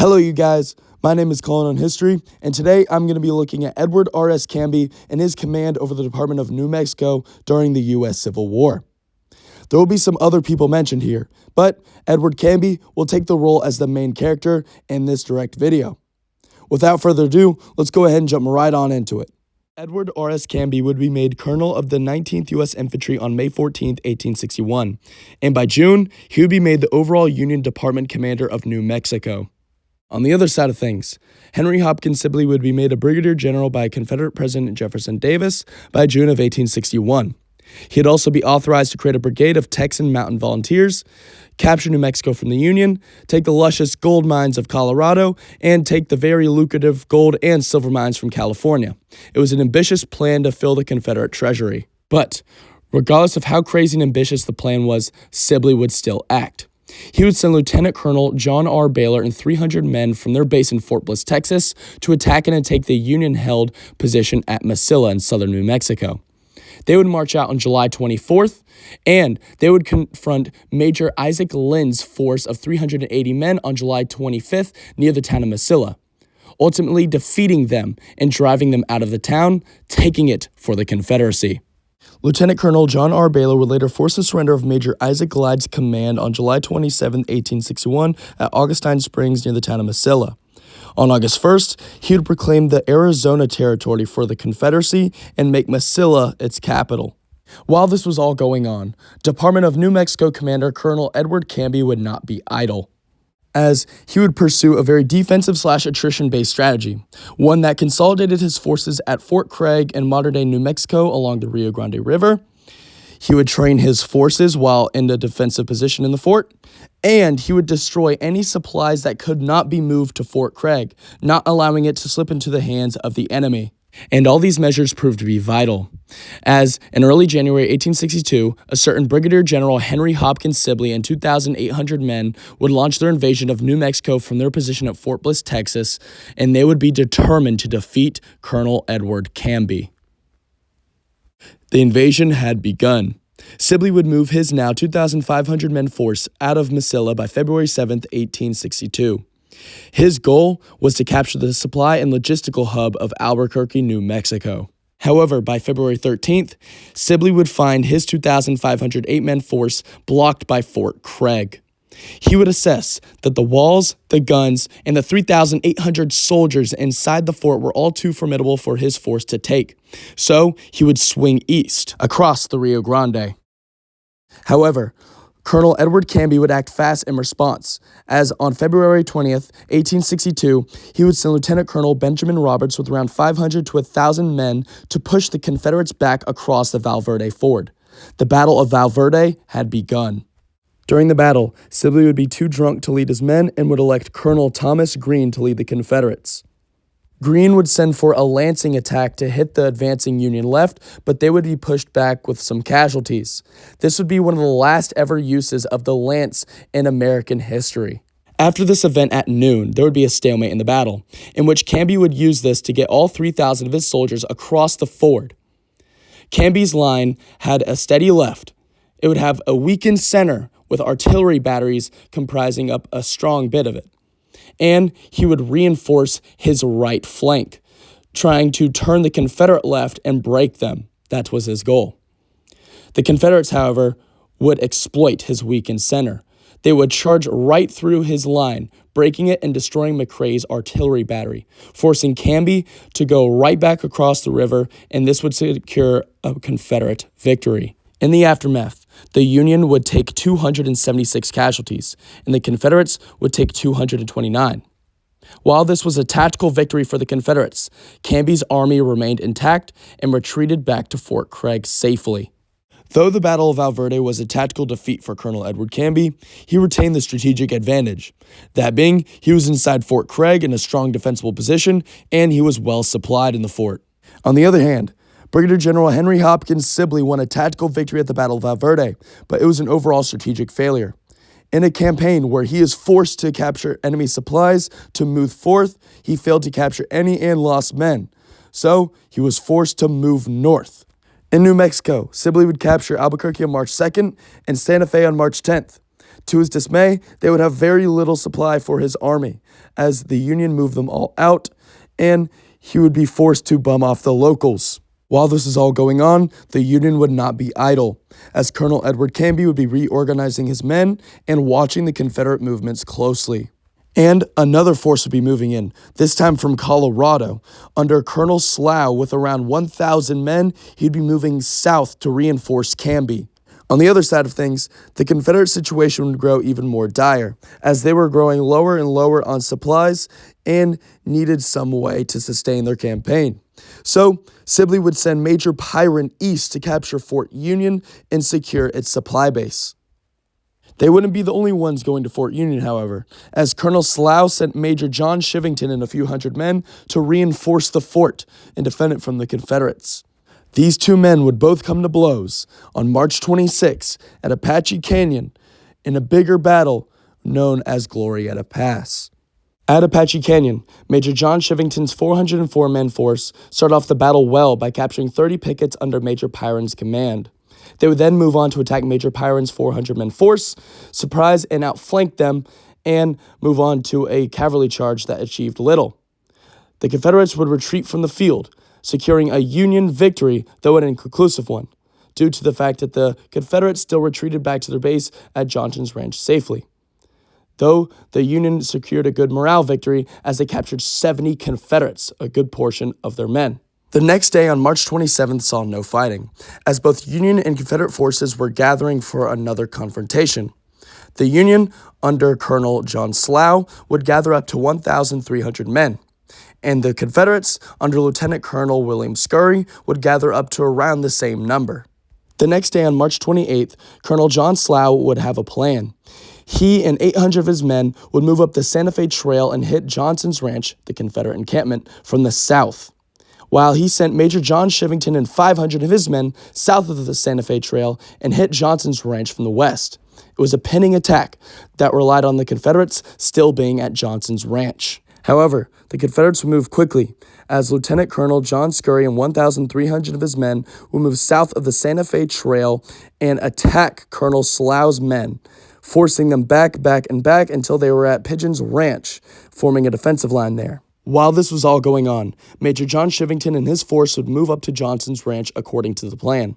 Hello, you guys. My name is Colin on History, and today I'm going to be looking at Edward R.S. Canby and his command over the Department of New Mexico during the U.S. Civil War. There will be some other people mentioned here, but Edward Canby will take the role as the main character in this direct video. Without further ado, let's go ahead and jump right on into it. Edward R.S. Canby would be made Colonel of the 19th U.S. Infantry on May 14, 1861, and by June, he would be made the overall Union Department Commander of New Mexico. On the other side of things, Henry Hopkins Sibley would be made a brigadier general by Confederate President Jefferson Davis by June of 1861. He'd also be authorized to create a brigade of Texan mountain volunteers, capture New Mexico from the Union, take the luscious gold mines of Colorado, and take the very lucrative gold and silver mines from California. It was an ambitious plan to fill the Confederate treasury. But regardless of how crazy and ambitious the plan was, Sibley would still act. He would send Lieutenant Colonel John R. Baylor and 300 men from their base in Fort Bliss, Texas, to attack and take the Union-held position at Mesilla in southern New Mexico. They would march out on July 24th, and they would confront Major Isaac Lynn's force of 380 men on July 25th near the town of Mesilla, ultimately defeating them and driving them out of the town, taking it for the Confederacy. Lieutenant Colonel John R. Baylor would later force the surrender of Major Isaac Glide's command on July 27, 1861, at Augustine Springs near the town of Mesilla. On August 1st, he would proclaim the Arizona Territory for the Confederacy and make Mesilla its capital. While this was all going on, Department of New Mexico Commander Colonel Edward Canby would not be idle, as he would pursue a very defensive/attrition-based strategy, one that consolidated his forces at Fort Craig in modern-day New Mexico along the Rio Grande River. He would train his forces while in a defensive position in the fort, and he would destroy any supplies that could not be moved to Fort Craig, not allowing it to slip into the hands of the enemy. And all these measures proved to be vital, as in early January 1862, a certain Brigadier General Henry Hopkins Sibley and 2,800 men would launch their invasion of New Mexico from their position at Fort Bliss, Texas, and they would be determined to defeat Colonel Edward Canby. The invasion had begun. Sibley would move his now 2,500 men force out of Mesilla by February 7, 1862. His goal was to capture the supply and logistical hub of Albuquerque, New Mexico. However, by February 13th, Sibley would find his 2,500 8-man force blocked by Fort Craig. He would assess that the walls, the guns, and the 3,800 soldiers inside the fort were all too formidable for his force to take, so he would swing east, across the Rio Grande. However, Colonel Edward Canby would act fast in response, as on February 20th, 1862, he would send Lieutenant Colonel Benjamin Roberts with around 500 to 1,000 men to push the Confederates back across the Valverde Ford. The Battle of Valverde had begun. During the battle, Sibley would be too drunk to lead his men and would elect Colonel Thomas Greene to lead the Confederates. Greene would send for a lancing attack to hit the advancing Union left, but they would be pushed back with some casualties. This would be one of the last ever uses of the lance in American history. After this event at noon, there would be a stalemate in the battle, in which Canby would use this to get all 3,000 of his soldiers across the ford. Canby's line had a steady left. It would have a weakened center with artillery batteries comprising up a strong bit of it. And he would reinforce his right flank, trying to turn the Confederate left and break them. That was his goal. The Confederates, however, would exploit his weakened center. They would charge right through his line, breaking it and destroying McRae's artillery battery, forcing Canby to go right back across the river, and this would secure a Confederate victory. In the aftermath, the Union would take 276 casualties, and the Confederates would take 229. While this was a tactical victory for the Confederates, Canby's army remained intact and retreated back to Fort Craig safely. Though the Battle of Valverde was a tactical defeat for Colonel Edward Canby, he retained the strategic advantage. That being, he was inside Fort Craig in a strong defensible position, and he was well supplied in the fort. On the other hand, Brigadier General Henry Hopkins Sibley won a tactical victory at the Battle of Valverde, but it was an overall strategic failure. In a campaign where he is forced to capture enemy supplies to move forth, he failed to capture any and lost men, so he was forced to move north. In New Mexico, Sibley would capture Albuquerque on March 2nd and Santa Fe on March 10th. To his dismay, they would have very little supply for his army, as the Union moved them all out, and he would be forced to bum off the locals. While this is all going on, the Union would not be idle, as Colonel Edward Canby would be reorganizing his men and watching the Confederate movements closely. And another force would be moving in, this time from Colorado. Under Colonel Slough, with around 1,000 men, he'd be moving south to reinforce Canby. On the other side of things, the Confederate situation would grow even more dire, as they were growing lower and lower on supplies and needed some way to sustain their campaign. So, Sibley would send Major Pyron east to capture Fort Union and secure its supply base. They wouldn't be the only ones going to Fort Union, however, as Colonel Slough sent Major John Shivington and a few hundred men to reinforce the fort and defend it from the Confederates. These two men would both come to blows on March 26 at Apache Canyon in a bigger battle known as Glorietta Pass. At Apache Canyon, Major John Shivington's 404-man force started off the battle well by capturing 30 pickets under Major Pyron's command. They would then move on to attack Major Pyron's 400-man force, surprise and outflank them, and move on to a cavalry charge that achieved little. The Confederates would retreat from the field, securing a Union victory, though an inconclusive one, due to the fact that the Confederates still retreated back to their base at Johnson's Ranch safely. Though the Union secured a good morale victory as they captured 70 Confederates, a good portion of their men. The next day on March 27th saw no fighting, as both Union and Confederate forces were gathering for another confrontation. The Union, under Colonel John Slough, would gather up to 1,300 men, and the Confederates, under Lieutenant Colonel William Scurry, would gather up to around the same number. The next day on March 28th, Colonel John Slough would have a plan. He and 800 of his men would move up the Santa Fe Trail and hit Johnson's Ranch, the Confederate encampment, from the south, while he sent Major John Shivington and 500 of his men south of the Santa Fe Trail and hit Johnson's Ranch from the west. It was a pinning attack that relied on the Confederates still being at Johnson's Ranch. However, the Confederates would move quickly, as Lieutenant Colonel John Scurry and 1,300 of his men would move south of the Santa Fe Trail and attack Colonel Slough's men, forcing them back until they were at Pigeon's Ranch, forming a defensive line there. While this was all going on, Major John Shivington and his force would move up to Johnson's Ranch according to the plan.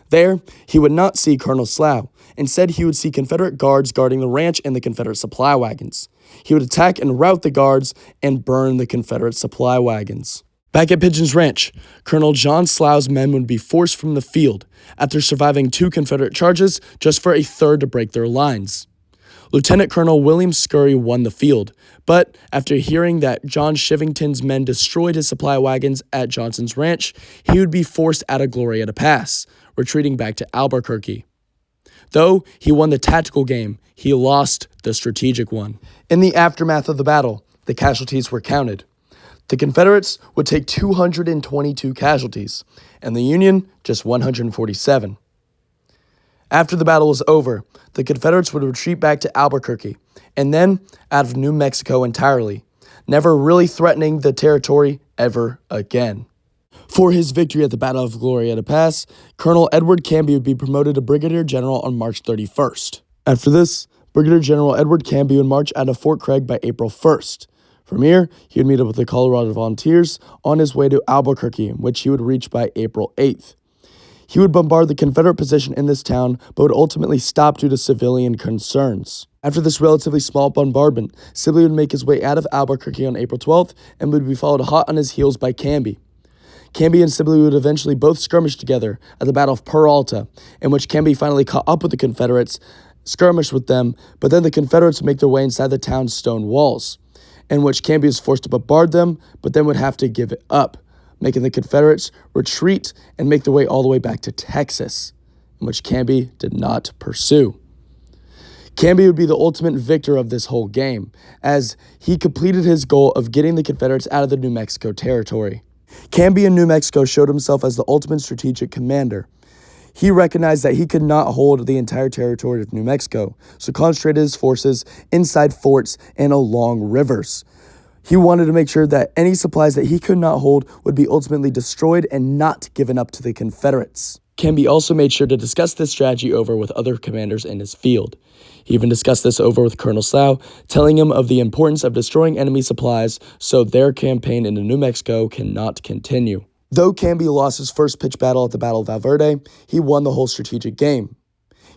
There, he would not see Colonel Slough. Instead, he would see Confederate guards guarding the ranch and the Confederate supply wagons. He would attack and rout the guards and burn the Confederate supply wagons. Back at Pigeon's Ranch, Colonel John Slough's men would be forced from the field after surviving 2 Confederate charges just for a third to break their lines. Lieutenant Colonel William Scurry won the field, but after hearing that John Shivington's men destroyed his supply wagons at Johnson's Ranch, he would be forced out of Glorietta Pass, retreating back to Albuquerque. Though he won the tactical game, he lost the strategic one. In the aftermath of the battle, the casualties were counted. The Confederates would take 222 casualties, and the Union just 147. After the battle was over, the Confederates would retreat back to Albuquerque, and then out of New Mexico entirely, never really threatening the territory ever again. For his victory at the Battle of Glorietta Pass, Colonel Edward Canby would be promoted to Brigadier General on March 31st. After this, Brigadier General Edward Canby would march out of Fort Craig by April 1st. From here, he would meet up with the Colorado Volunteers on his way to Albuquerque, which he would reach by April 8th. He would bombard the Confederate position in this town, but would ultimately stop due to civilian concerns. After this relatively small bombardment, Sibley would make his way out of Albuquerque on April 12th and would be followed hot on his heels by Canby. Canby and Sibley would eventually both skirmish together at the Battle of Peralta, in which Canby finally caught up with the Confederates, skirmished with them, but then the Confederates would make their way inside the town's stone walls, in which Canby was forced to bombard them, but then would have to give it up, making the Confederates retreat and make their way all the way back to Texas, in which Canby did not pursue. Canby would be the ultimate victor of this whole game, as he completed his goal of getting the Confederates out of the New Mexico territory. Canby in New Mexico showed himself as the ultimate strategic commander. He recognized that he could not hold the entire territory of New Mexico, so concentrated his forces inside forts and along rivers. He wanted to make sure that any supplies that he could not hold would be ultimately destroyed and not given up to the Confederates. Canby also made sure to discuss this strategy over with other commanders in his field. He even discussed this over with Colonel Slough, telling him of the importance of destroying enemy supplies so their campaign into New Mexico cannot continue. Though Canby lost his first pitched battle at the Battle of Valverde, he won the whole strategic game.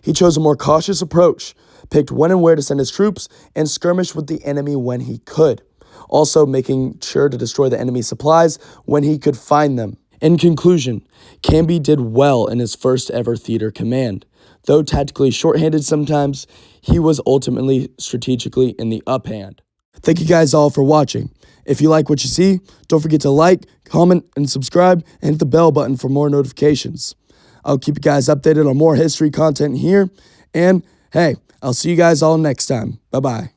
He chose a more cautious approach, picked when and where to send his troops, and skirmished with the enemy when he could, also making sure to destroy the enemy's supplies when he could find them. In conclusion, Canby did well in his first ever theater command. Though tactically shorthanded sometimes, he was ultimately strategically in the uphand. Thank you guys all for watching. If you like what you see, don't forget to like, comment, and subscribe, and hit the bell button for more notifications. I'll keep you guys updated on more history content here, and hey, I'll see you guys all next time. Bye-bye.